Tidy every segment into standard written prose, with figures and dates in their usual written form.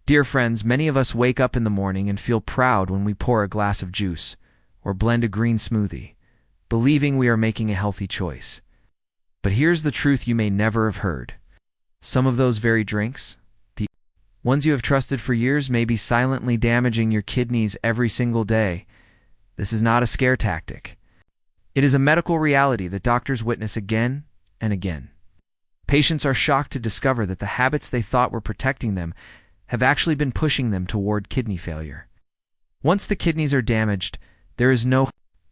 Dear friends, many of us wake up in the morning and feel proud when we pour a glass of juice or blend a green smoothie, believing we are making a healthy choice. But here's the truth you may never have heard. Some of those very drinks, the ones you have trusted for years, may be silently damaging your kidneys every single day. This is not a scare tactic. It is a medical reality that doctors witness again and again. Patients are shocked to discover that the habits they thought were protecting them have actually been pushing them toward kidney failure. Once the kidneys are damaged, there is no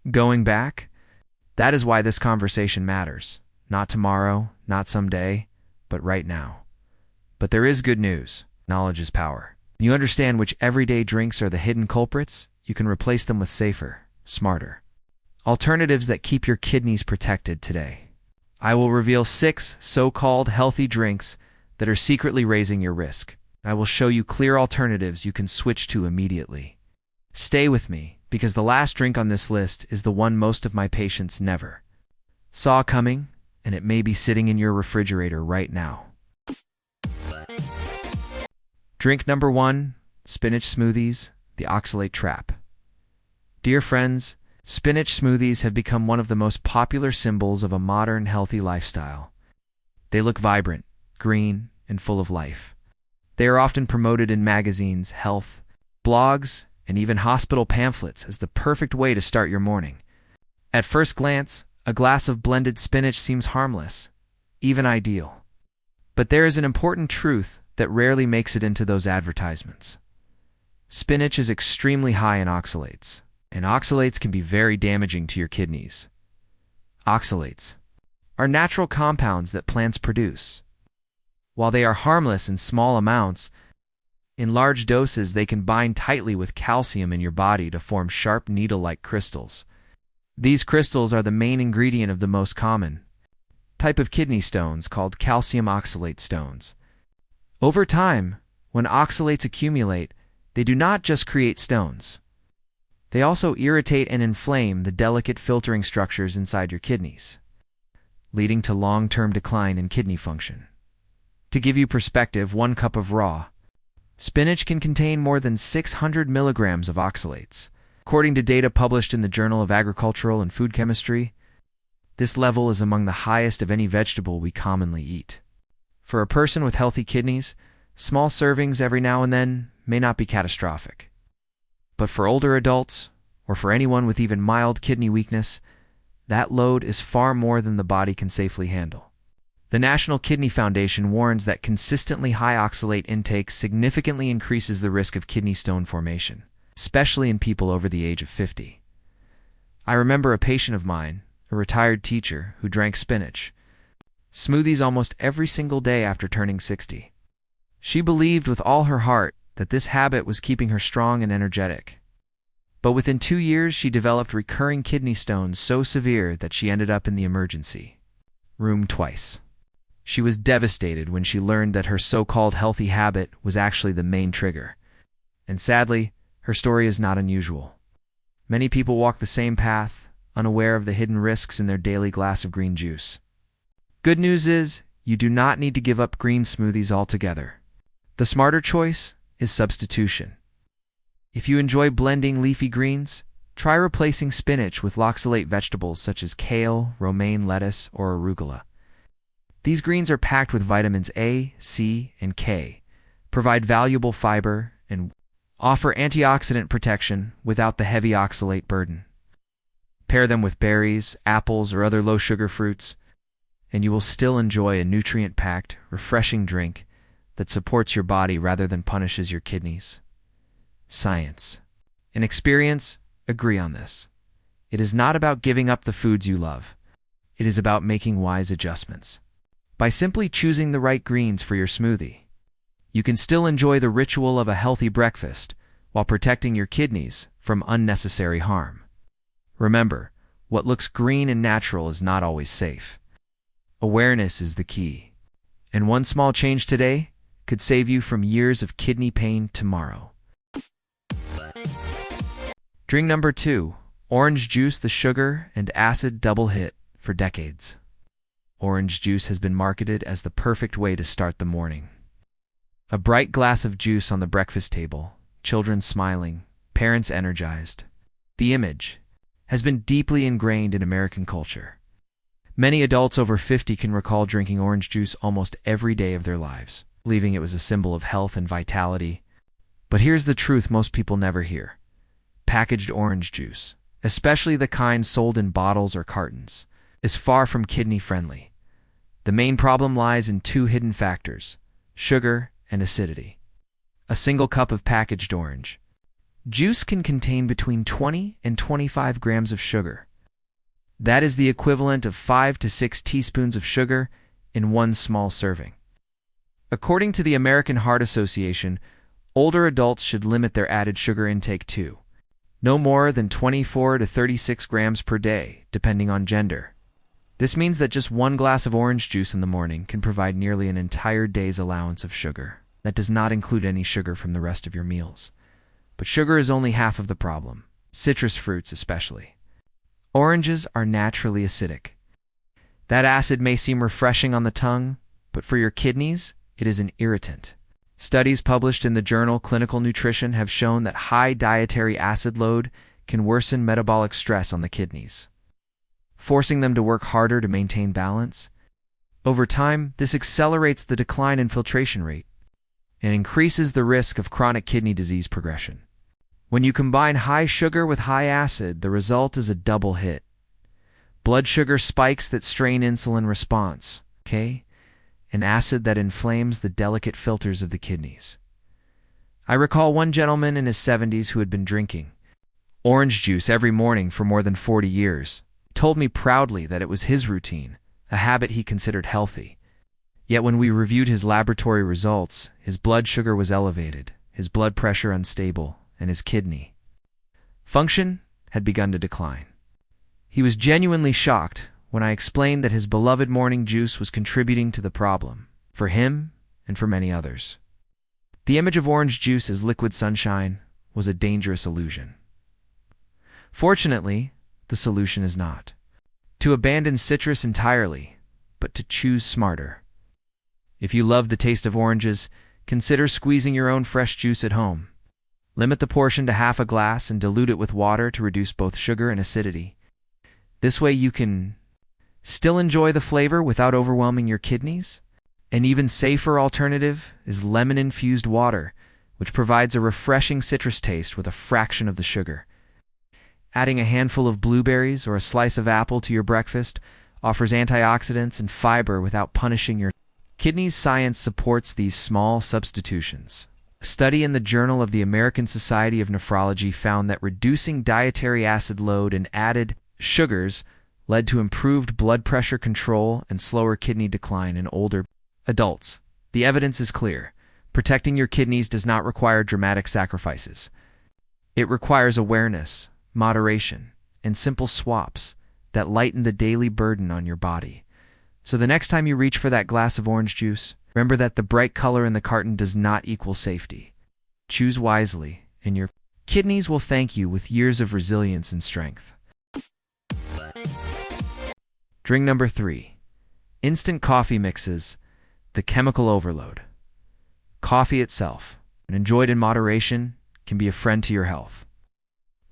going back. That is why this conversation matters. Not tomorrow, not someday, but right now. But there is good news. Knowledge is power. When you understand which everyday drinks are the hidden culprits, you can replace them with safer, smarter alternatives that keep your kidneys protected today. I will reveal 6 so-called healthy drinks that are secretly raising your risk. I will show you clear alternatives you can switch to immediately. Stay with me, because the last drink on this list is the one most of my patients never saw coming, and it may be sitting in your refrigerator right now. Drink number 1, spinach smoothies, the oxalate trap. Dear friends, spinach smoothies have become one of the most popular symbols of a modern, healthy lifestyle. They look vibrant, green, and full of life. They are often promoted in magazines, health blogs, and even hospital pamphlets as the perfect way to start your morning. At first glance, a glass of blended spinach seems harmless, even ideal. But there is an important truth that rarely makes it into those advertisements. Spinach is extremely high in oxalates, and oxalates can be very damaging to your kidneys. Oxalates are natural compounds that plants produce. While they are harmless in small amounts, in large doses they can bind tightly with calcium in your body to form sharp needle-like crystals. These crystals are the main ingredient of the most common type of kidney stones called calcium oxalate stones. Over time, when oxalates accumulate, they do not just create stones. They also irritate and inflame the delicate filtering structures inside your kidneys, leading to long-term decline in kidney function. To give you perspective, 1 cup of raw spinach can contain more than 600 milligrams of oxalates. According to data published in the Journal of Agricultural and Food Chemistry, this level is among the highest of any vegetable we commonly eat. For a person with healthy kidneys, small servings every now and then may not be catastrophic. But for older adults, or for anyone with even mild kidney weakness, that load is far more than the body can safely handle. The National Kidney Foundation warns that consistently high oxalate intake significantly increases the risk of kidney stone formation, especially in people over the age of 50. I remember a patient of mine, a retired teacher, who drank spinach smoothies almost every single day after turning 60. She believed with all her heart that this habit was keeping her strong and energetic. But within 2 years, she developed recurring kidney stones so severe that she ended up in the emergency room twice. She was devastated when she learned that her so-called healthy habit was actually the main trigger. And sadly, her story is not unusual. Many people walk the same path, unaware of the hidden risks in their daily glass of green juice. Good news is, you do not need to give up green smoothies altogether. The smarter choice is substitution. If you enjoy blending leafy greens, try replacing spinach with oxalate vegetables such as kale, romaine lettuce, or arugula. These greens are packed with vitamins A, C, and K, provide valuable fiber, and offer antioxidant protection without the heavy oxalate burden. Pair them with berries, apples, or other low-sugar fruits, and you will still enjoy a nutrient-packed, refreshing drink that supports your body rather than punishes your kidneys. Science and experience agree on this. It is not about giving up the foods you love. It is about making wise adjustments. By simply choosing the right greens for your smoothie, you can still enjoy the ritual of a healthy breakfast while protecting your kidneys from unnecessary harm. Remember, what looks green and natural is not always safe. Awareness is the key, and one small change today could save you from years of kidney pain tomorrow. Drink number 2, orange juice, the sugar and acid double hit for decades. Orange juice has been marketed as the perfect way to start the morning. A bright glass of juice on the breakfast table, children smiling, parents energized. The image has been deeply ingrained in American culture. Many adults over 50 can recall drinking orange juice almost every day of their lives, believing it was a symbol of health and vitality. But here's the truth most people never hear. Packaged orange juice, especially the kind sold in bottles or cartons, is far from kidney-friendly. The main problem lies in two hidden factors: sugar and acidity. A single cup of packaged orange juice can contain between 20 and 25 grams of sugar. That is the equivalent of 5 to 6 teaspoons of sugar in one small serving. According to the American Heart Association, older adults should limit their added sugar intake to no more than 24 to 36 grams per day, depending on gender. This means that just one glass of orange juice in the morning can provide nearly an entire day's allowance of sugar. That does not include any sugar from the rest of your meals. But sugar is only half of the problem, citrus fruits especially. Oranges are naturally acidic. That acid may seem refreshing on the tongue, but for your kidneys, it is an irritant. Studies published in the journal Clinical Nutrition have shown that high dietary acid load can worsen metabolic stress on the kidneys, forcing them to work harder to maintain balance. Over time, this accelerates the decline in filtration rate and increases the risk of chronic kidney disease progression. When you combine high sugar with high acid, the result is a double hit. Blood sugar spikes that strain insulin response, and acid that inflames the delicate filters of the kidneys. I recall one gentleman in his 70s who had been drinking orange juice every morning for more than 40 years. He told me proudly that it was his routine, a habit he considered healthy. Yet when we reviewed his laboratory results, his blood sugar was elevated, his blood pressure unstable, and his kidney function had begun to decline. He was genuinely shocked when I explained that his beloved morning juice was contributing to the problem, for him and for many others. The image of orange juice as liquid sunshine was a dangerous illusion. Fortunately, the solution is not to abandon citrus entirely, but to choose smarter. If you love the taste of oranges, consider squeezing your own fresh juice at home. Limit the portion to half a glass and dilute it with water to reduce both sugar and acidity. This way you can still enjoy the flavor without overwhelming your kidneys. An even safer alternative is lemon-infused water, which provides a refreshing citrus taste with a fraction of the sugar. Adding a handful of blueberries or a slice of apple to your breakfast offers antioxidants and fiber without punishing your kidneys. Science supports these small substitutions. A study in the Journal of the American Society of Nephrology found that reducing dietary acid load and added sugars led to improved blood pressure control and slower kidney decline in older adults. The evidence is clear. Protecting your kidneys does not require dramatic sacrifices. It requires awareness, moderation, and simple swaps that lighten the daily burden on your body. So the next time you reach for that glass of orange juice, remember that the bright color in the carton does not equal safety. Choose wisely, and your kidneys will thank you with years of resilience and strength. Drink number 3. Instant coffee mixes, the chemical overload. Coffee itself, when enjoyed in moderation, can be a friend to your health.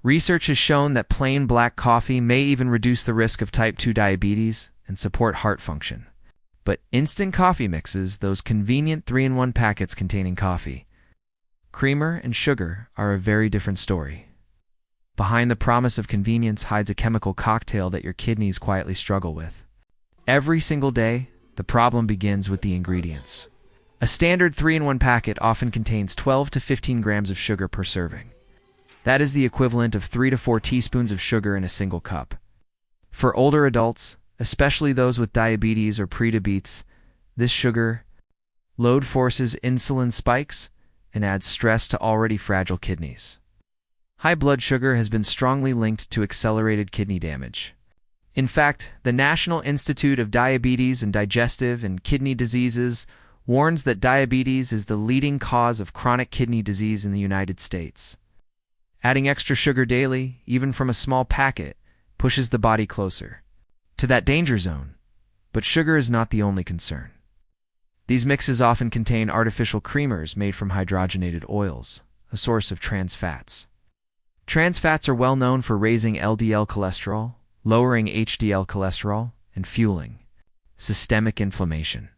Research has shown that plain black coffee may even reduce the risk of type 2 diabetes and support heart function. But instant coffee mixes, those convenient 3-in-1 packets containing coffee, creamer, and sugar, are a very different story. Behind the promise of convenience hides a chemical cocktail that your kidneys quietly struggle with. Every single day, the problem begins with the ingredients. A standard 3-in-1 packet often contains 12 to 15 grams of sugar per serving. That is the equivalent of 3 to 4 teaspoons of sugar in a single cup. For older adults, especially those with diabetes or prediabetes, this sugar load forces insulin spikes and adds stress to already fragile kidneys. High blood sugar has been strongly linked to accelerated kidney damage. In fact, the National Institute of Diabetes and Digestive and Kidney Diseases warns that diabetes is the leading cause of chronic kidney disease in the United States. Adding extra sugar daily, even from a small packet, pushes the body closer to that danger zone. But sugar is not the only concern. These mixes often contain artificial creamers made from hydrogenated oils, a source of trans fats. Trans fats are well known for raising LDL cholesterol, lowering HDL cholesterol, and fueling systemic inflammation.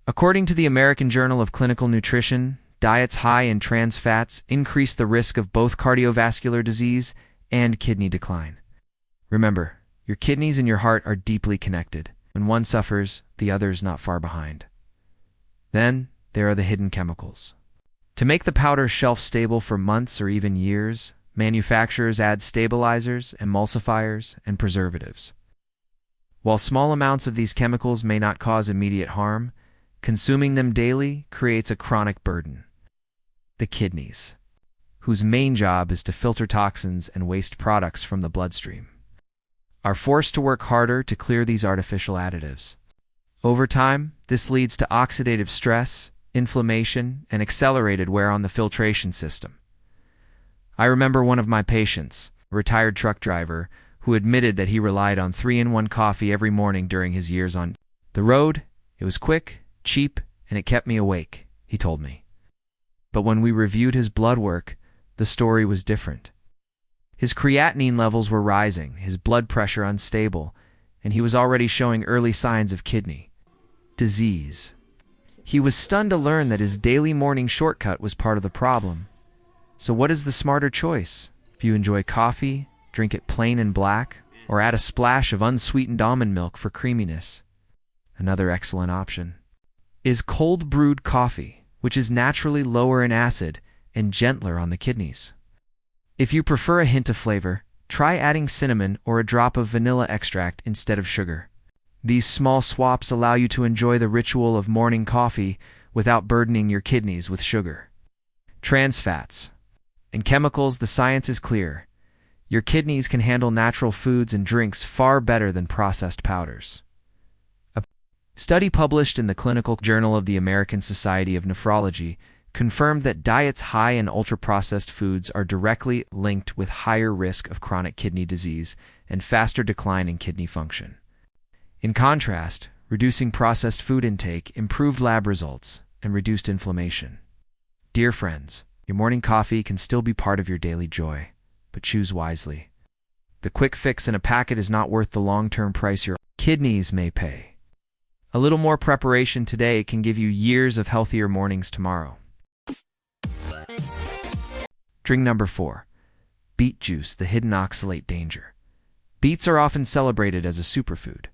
According to the American Journal of Clinical Nutrition, diets high in trans fats increase the risk of both cardiovascular disease and kidney decline. Remember, your kidneys and your heart are deeply connected. When one suffers, the other is not far behind. Then, there are the hidden chemicals. To make the powder shelf-stable for months or even years, manufacturers add stabilizers, emulsifiers, and preservatives. While small amounts of these chemicals may not cause immediate harm, consuming them daily creates a chronic burden. The kidneys, whose main job is to filter toxins and waste products from the bloodstream, are forced to work harder to clear these artificial additives. Over time, this leads to oxidative stress, inflammation, and accelerated wear on the filtration system. I remember one of my patients, a retired truck driver, who admitted that he relied on 3-in-1 coffee every morning during his years on the road. It was quick, cheap, and it kept me awake, he told me. But when we reviewed his blood work, the story was different. His creatinine levels were rising, his blood pressure unstable, and he was already showing early signs of kidney disease. He was stunned to learn that his daily morning shortcut was part of the problem. So what is the smarter choice? If you enjoy coffee, drink it plain and black, or add a splash of unsweetened almond milk for creaminess. Another excellent option is cold brewed coffee, which is naturally lower in acid and gentler on the kidneys. If you prefer a hint of flavor, try adding cinnamon or a drop of vanilla extract instead of sugar. These small swaps allow you to enjoy the ritual of morning coffee without burdening your kidneys with sugar. Trans fats and chemicals, the science is clear. Your kidneys can handle natural foods and drinks far better than processed powders. A study published in the Clinical Journal of the American Society of Nephrology confirmed that diets high in ultra-processed foods are directly linked with higher risk of chronic kidney disease and faster decline in kidney function. In contrast, reducing processed food intake improved lab results and reduced inflammation. Dear friends, your morning coffee can still be part of your daily joy, but choose wisely. The quick fix in a packet is not worth the long-term price your kidneys may pay. A little more preparation today can give you years of healthier mornings tomorrow. Drink number 4. Beet juice, the hidden oxalate danger. Beets are often celebrated as a superfood.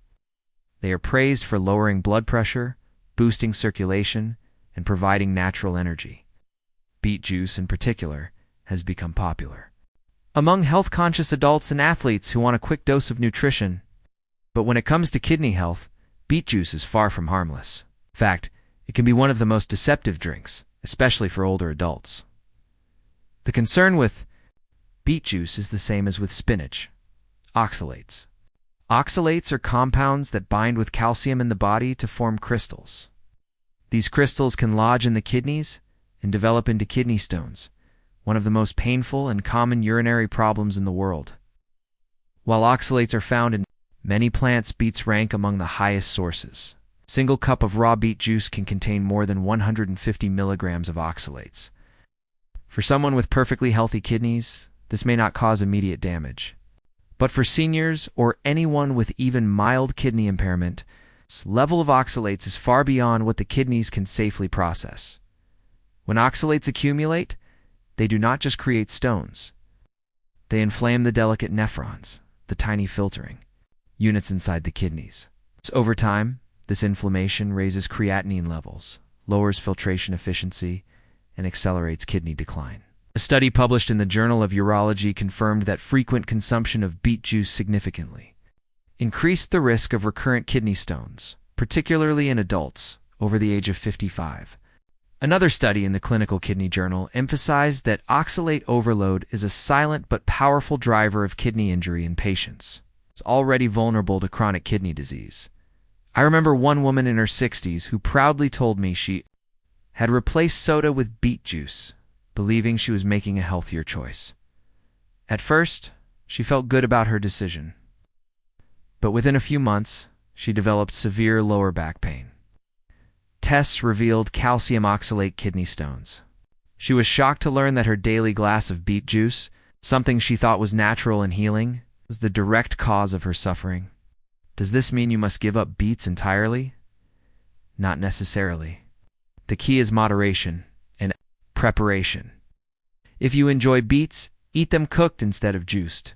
They are praised for lowering blood pressure, boosting circulation, and providing natural energy. Beet juice, in particular, has become popular among health-conscious adults and athletes who want a quick dose of nutrition. But when it comes to kidney health, beet juice is far from harmless. In fact, it can be one of the most deceptive drinks, especially for older adults. The concern with beet juice is the same as with spinach: oxalates. Oxalates are compounds that bind with calcium in the body to form crystals. These crystals can lodge in the kidneys and develop into kidney stones, one of the most painful and common urinary problems in the world. While oxalates are found in many plants, beets rank among the highest sources. A single cup of raw beet juice can contain more than 150 milligrams of oxalates. For someone with perfectly healthy kidneys, this may not cause immediate damage. But for seniors or anyone with even mild kidney impairment, this level of oxalates is far beyond what the kidneys can safely process. When oxalates accumulate, they do not just create stones. They inflame the delicate nephrons, the tiny filtering units inside the kidneys. So over time, this inflammation raises creatinine levels, lowers filtration efficiency, and accelerates kidney decline. A study published in the Journal of Urology confirmed that frequent consumption of beet juice significantly increased the risk of recurrent kidney stones, particularly in adults over the age of 55. Another study in the Clinical Kidney Journal emphasized that oxalate overload is a silent but powerful driver of kidney injury in patients already vulnerable to chronic kidney disease. I remember one woman in her 60s who proudly told me she had replaced soda with beet juice, believing she was making a healthier choice. At first, she felt good about her decision. But within a few months, she developed severe lower back pain. tests revealed calcium oxalate kidney stones. She was shocked to learn that her daily glass of beet juice, something she thought was natural and healing, was the direct cause of her suffering. Does this mean you must give up beets entirely? Not necessarily. The key is moderation and preparation. If you enjoy beets, eat them cooked instead of juiced.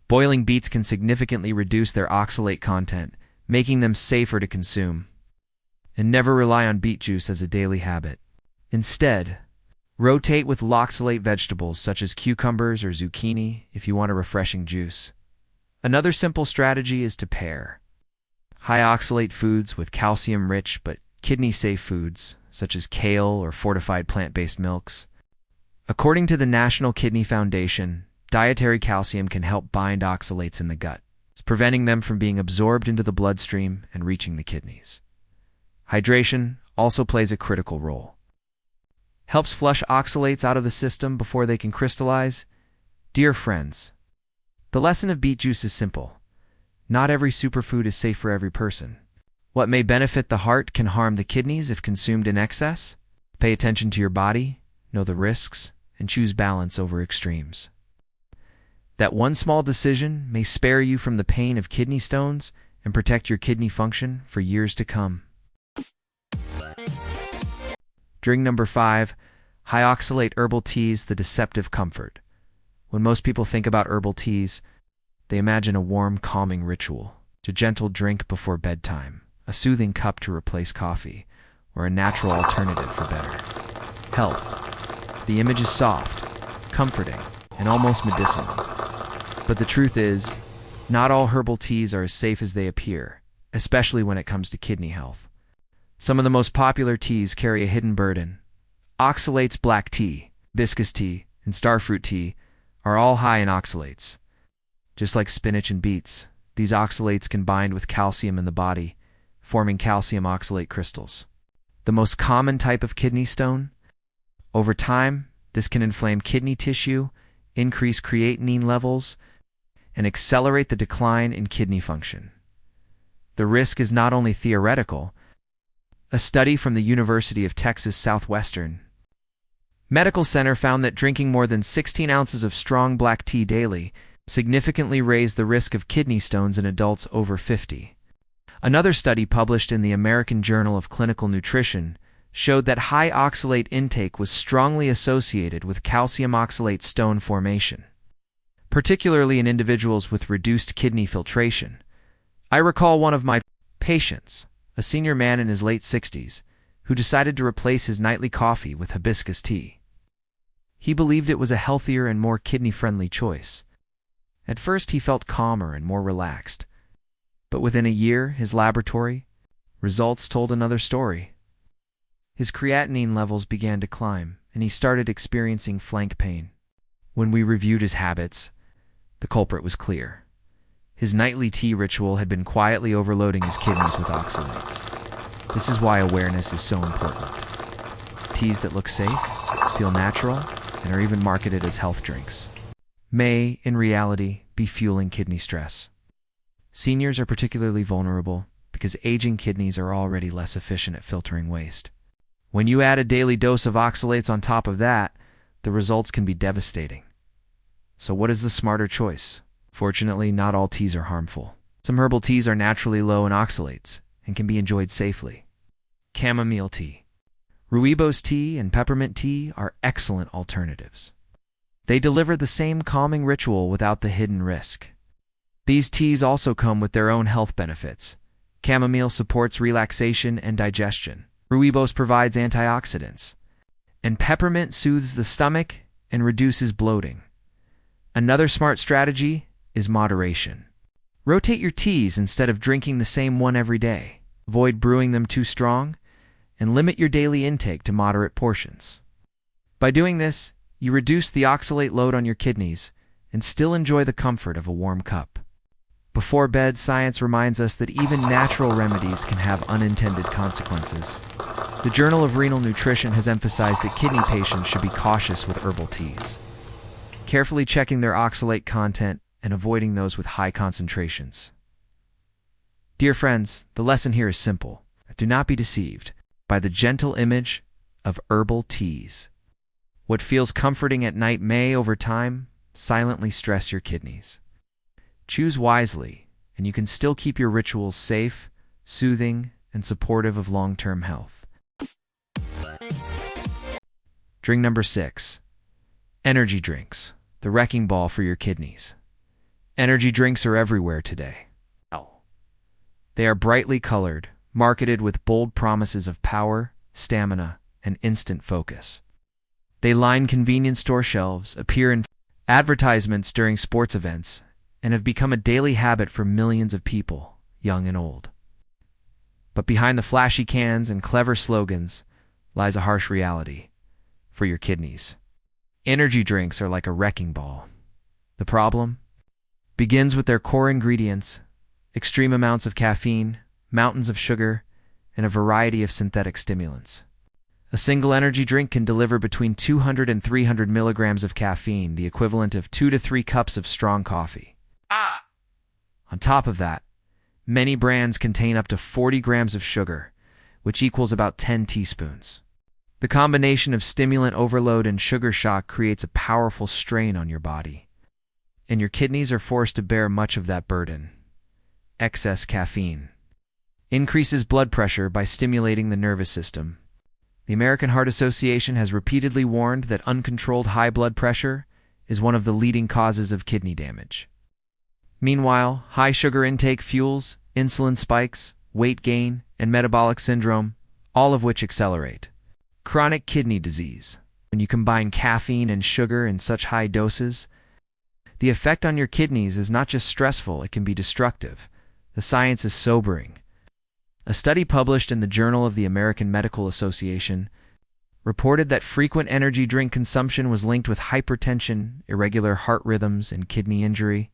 Boiling beets can significantly reduce their oxalate content, making them safer to consume. And never rely on beet juice as a daily habit. Instead, rotate with loxalate vegetables such as cucumbers or zucchini if you want a refreshing juice. Another simple strategy is to pair high oxalate foods with calcium-rich but kidney-safe foods such as kale or fortified plant-based milks. According to the National Kidney Foundation, dietary calcium can help bind oxalates in the gut, preventing them from being absorbed into the bloodstream and reaching the kidneys. Hydration also plays a critical role. Helps flush oxalates out of the system before they can crystallize. Dear friends, the lesson of beet juice is simple. Not every superfood is safe for every person. What may benefit the heart can harm the kidneys if consumed in excess. Pay attention to your body, know the risks, and choose balance over extremes. That one small decision may spare you from the pain of kidney stones and protect your kidney function for years to come. Drink number 5, high oxalate herbal teas, the deceptive comfort. When most people think about herbal teas, they imagine a warm, calming ritual, a gentle drink before bedtime, a soothing cup to replace coffee, or a natural alternative for better health. The image is soft, comforting, and almost medicinal. But the truth is, not all herbal teas are as safe as they appear, especially when it comes to kidney health. Some of the most popular teas carry a hidden burden. Oxalates black tea, hibiscus tea, and starfruit tea are all high in oxalates. Just like spinach and beets, these oxalates can bind with calcium in the body, forming calcium oxalate crystals. The most common type of kidney stone? Over time, this can inflame kidney tissue, increase creatinine levels, and accelerate the decline in kidney function. The risk is not only theoretical. A study from the University of Texas Southwestern Medical Center found that drinking more than 16 ounces of strong black tea daily significantly raised the risk of kidney stones in adults over 50. Another study published in the American Journal of Clinical Nutrition showed that high oxalate intake was strongly associated with calcium oxalate stone formation, particularly in individuals with reduced kidney filtration. I recall one of my patients, a senior man in his late 60s, who decided to replace his nightly coffee with hibiscus tea. He believed it was a healthier and more kidney-friendly choice. At first, he felt calmer and more relaxed. But within a year, his laboratory results told another story. His creatinine levels began to climb, and he started experiencing flank pain. When we reviewed his habits, the culprit was clear. His nightly tea ritual had been quietly overloading his kidneys with oxalates. This is why awareness is so important. Teas that look safe, feel natural, and are even marketed as health drinks may, in reality, be fueling kidney stress. Seniors are particularly vulnerable because aging kidneys are already less efficient at filtering waste. When you add a daily dose of oxalates on top of that, the results can be devastating. So what is the smarter choice? Fortunately, not all teas are harmful. Some herbal teas are naturally low in oxalates and can be enjoyed safely. Chamomile tea. Rooibos tea and peppermint tea are excellent alternatives. They deliver the same calming ritual without the hidden risk. These teas also come with their own health benefits. Chamomile supports relaxation and digestion. Rooibos provides antioxidants. And peppermint soothes the stomach and reduces bloating. Another smart strategy is moderation. Rotate your teas instead of drinking the same one every day. Avoid brewing them too strong, and limit your daily intake to moderate portions. By doing this, you reduce the oxalate load on your kidneys and still enjoy the comfort of a warm cup. Before bed, science reminds us that even natural remedies can have unintended consequences. The Journal of Renal Nutrition has emphasized that kidney patients should be cautious with herbal teas, carefully checking their oxalate content and avoiding those with high concentrations. Dear friends, the lesson here is simple. Do not be deceived. by the gentle image of herbal teas. What feels comforting at night may, over time, silently stress your kidneys. Choose wisely, and you can still keep your rituals safe, soothing, and supportive of long-term health. Drink number 6. Energy drinks, the wrecking ball for your kidneys. Energy drinks are everywhere today. They are brightly colored, marketed with bold promises of power, stamina, and instant focus. They line convenience store shelves, appear in advertisements during sports events, and have become a daily habit for millions of people, young and old. But behind the flashy cans and clever slogans lies a harsh reality for your kidneys. Energy drinks are like a wrecking ball. The problem begins with their core ingredients: extreme amounts of caffeine, mountains of sugar, and a variety of synthetic stimulants. A single energy drink can deliver between 200 and 300 milligrams of caffeine, the equivalent of 2 to 3 cups of strong coffee. On top of that, many brands contain up to 40 grams of sugar, which equals about 10 teaspoons. The combination of stimulant overload and sugar shock creates a powerful strain on your body, and your kidneys are forced to bear much of that burden. Excess caffeine increases blood pressure by stimulating the nervous system. The American Heart Association has repeatedly warned that uncontrolled high blood pressure is one of the leading causes of kidney damage. Meanwhile, high sugar intake fuels insulin spikes, weight gain, and metabolic syndrome, all of which accelerate chronic kidney disease. When you combine caffeine and sugar in such high doses, the effect on your kidneys is not just stressful, it can be destructive. The science is sobering. A study published in the Journal of the American Medical Association reported that frequent energy drink consumption was linked with hypertension, irregular heart rhythms, and kidney injury.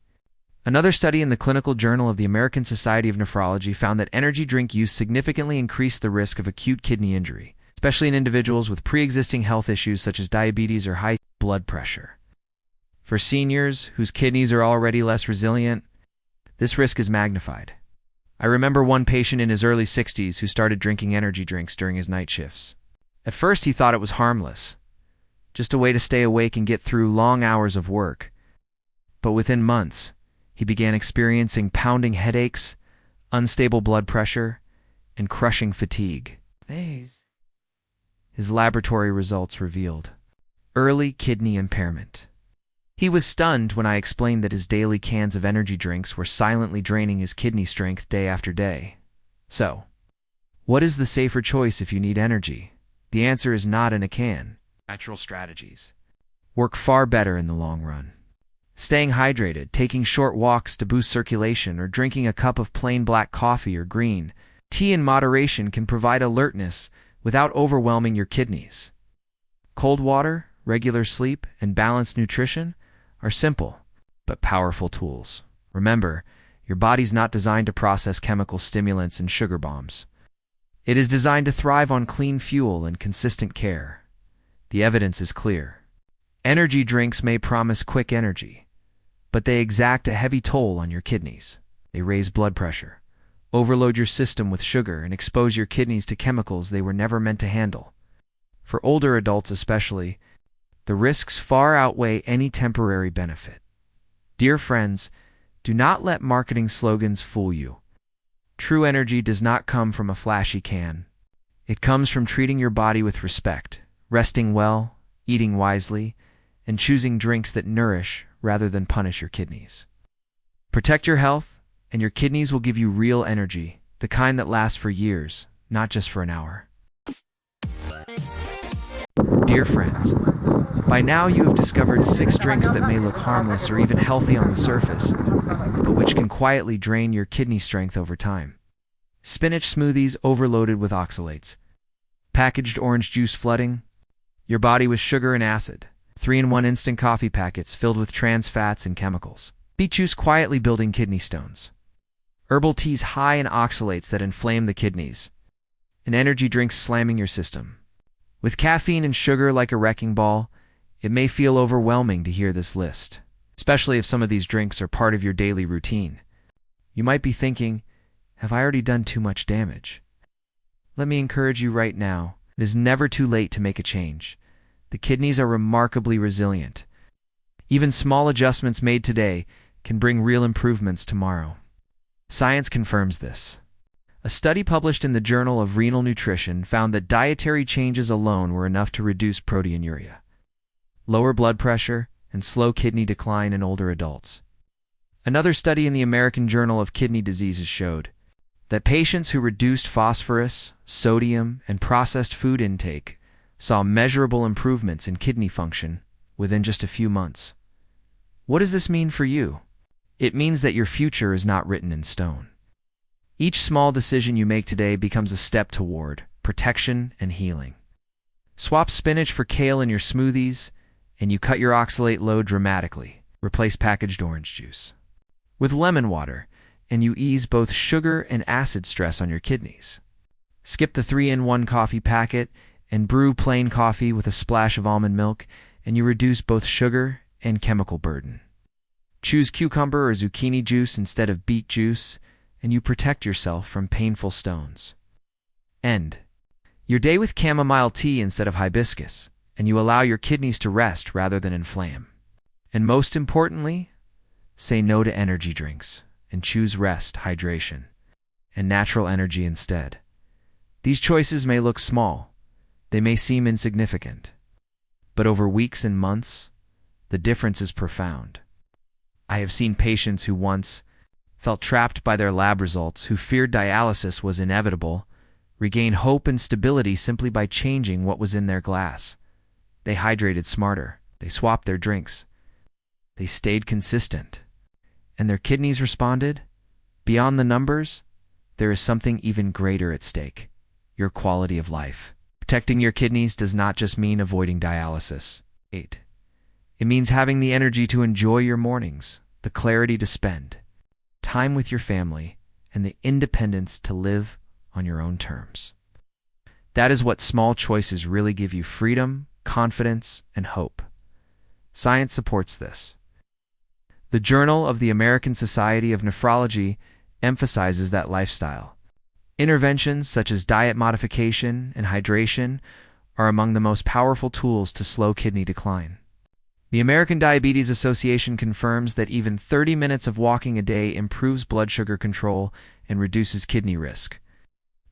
Another study in the Clinical Journal of the American Society of Nephrology found that energy drink use significantly increased the risk of acute kidney injury, especially in individuals with pre-existing health issues such as diabetes or high blood pressure. For seniors whose kidneys are already less resilient, this risk is magnified. I remember one patient in his early 60s who started drinking energy drinks during his night shifts. At first, he thought it was harmless, just a way to stay awake and get through long hours of work. But within months, he began experiencing pounding headaches, unstable blood pressure, and crushing fatigue. His laboratory results revealed early kidney impairment. He was stunned when I explained that his daily cans of energy drinks were silently draining his kidney strength day after day. So, what is the safer choice if you need energy? The answer is not in a can. Natural strategies work far better in the long run. Staying hydrated, taking short walks to boost circulation, or drinking a cup of plain black coffee or green tea in moderation can provide alertness without overwhelming your kidneys. Cold water, regular sleep, and balanced nutrition are simple but powerful tools. Remember, your body's not designed to process chemical stimulants and sugar bombs. It is designed to thrive on clean fuel and consistent care. The evidence is clear. Energy drinks may promise quick energy, but they exact a heavy toll on your kidneys. They raise blood pressure, overload your system with sugar, and expose your kidneys to chemicals they were never meant to handle. For older adults especially, the risks far outweigh any temporary benefit. Dear friends, do not let marketing slogans fool you. True energy does not come from a flashy can. It comes from treating your body with respect, resting well, eating wisely, and choosing drinks that nourish rather than punish your kidneys. Protect your health, and your kidneys will give you real energy, the kind that lasts for years, not just for an hour. Dear friends, by now you have discovered 6 drinks that may look harmless or even healthy on the surface, but which can quietly drain your kidney strength over time. Spinach smoothies overloaded with oxalates. Packaged orange juice flooding your body with sugar and acid. 3-in-1 instant coffee packets filled with trans fats and chemicals. Beet juice quietly building kidney stones. Herbal teas high in oxalates that inflame the kidneys. And energy drinks slamming your system. With caffeine and sugar like a wrecking ball, it may feel overwhelming to hear this list, especially if some of these drinks are part of your daily routine. You might be thinking, have I already done too much damage? Let me encourage you right now. It is never too late to make a change. The kidneys are remarkably resilient. Even small adjustments made today can bring real improvements tomorrow. Science confirms this. A study published in the Journal of Renal Nutrition found that dietary changes alone were enough to reduce proteinuria, lower blood pressure, and slow kidney decline in older adults. Another study in the American Journal of Kidney Diseases showed that patients who reduced phosphorus, sodium, and processed food intake saw measurable improvements in kidney function within just a few months. What does this mean for you? It means that your future is not written in stone. Each small decision you make today becomes a step toward protection and healing. Swap spinach for kale in your smoothies, and you cut your oxalate load dramatically. Replace packaged orange juice with lemon water, and you ease both sugar and acid stress on your kidneys. Skip the 3-in-1 coffee packet and brew plain coffee with a splash of almond milk, and you reduce both sugar and chemical burden. Choose cucumber or zucchini juice instead of beet juice, and you protect yourself from painful stones. End your day with chamomile tea instead of hibiscus, and you allow your kidneys to rest rather than inflame. And most importantly, say no to energy drinks and choose rest, hydration, and natural energy instead. These choices may look small, they may seem insignificant, but over weeks and months, the difference is profound. I have seen patients who once felt trapped by their lab results, who feared dialysis was inevitable, regain hope and stability simply by changing what was in their glass. They hydrated smarter, they swapped their drinks, they stayed consistent, and their kidneys responded. Beyond the numbers, there is something even greater at stake: your quality of life. Protecting your kidneys does not just mean avoiding dialysis. 8. It means having the energy to enjoy your mornings, the clarity to spend time with your family, and the independence to live on your own terms. That is what small choices really give you: freedom, confidence, and hope. Science supports this. The Journal of the American Society of Nephrology emphasizes that lifestyle. Interventions such as diet modification and hydration are among the most powerful tools to slow kidney decline. The American Diabetes Association confirms that even 30 minutes of walking a day improves blood sugar control and reduces kidney risk.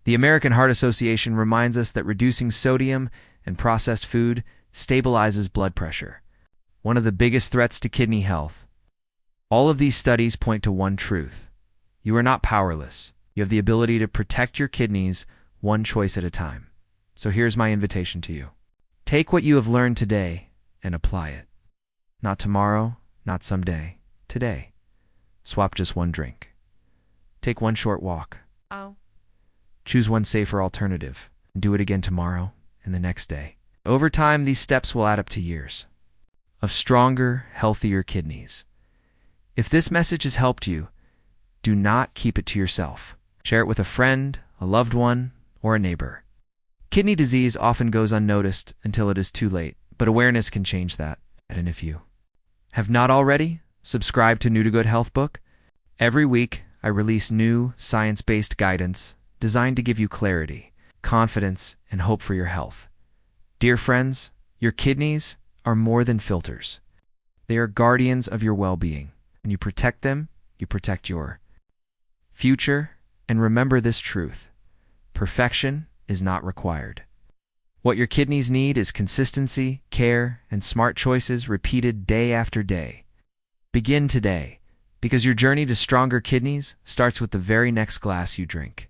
The American Heart Association reminds us that reducing sodium and processed food stabilizes blood pressure, one of the biggest threats to kidney health. All of these studies point to one truth: you are not powerless. You have the ability to protect your kidneys one choice at a time. So here's my invitation to you. Take what you have learned today and apply it. Not tomorrow, not someday, today. Swap just one drink. Take one short walk. Choose one safer alternative, and do it again tomorrow and the next day. Over time, these steps will add up to years of stronger, healthier kidneys. If this message has helped you, do not keep it to yourself. Share it with a friend, a loved one, or a neighbor. Kidney disease often goes unnoticed until it is too late, but awareness can change that. And if you have not already, subscribe to Nutigood HealthBook. Every week, I release new, science-based guidance designed to give you clarity, confidence, and hope for your health. Dear friends, your kidneys are more than filters. They are guardians of your well-being. When you protect them, you protect your future. And remember this truth: perfection is not required. What your kidneys need is consistency, care, and smart choices repeated day after day. Begin today, because your journey to stronger kidneys starts with the very next glass you drink.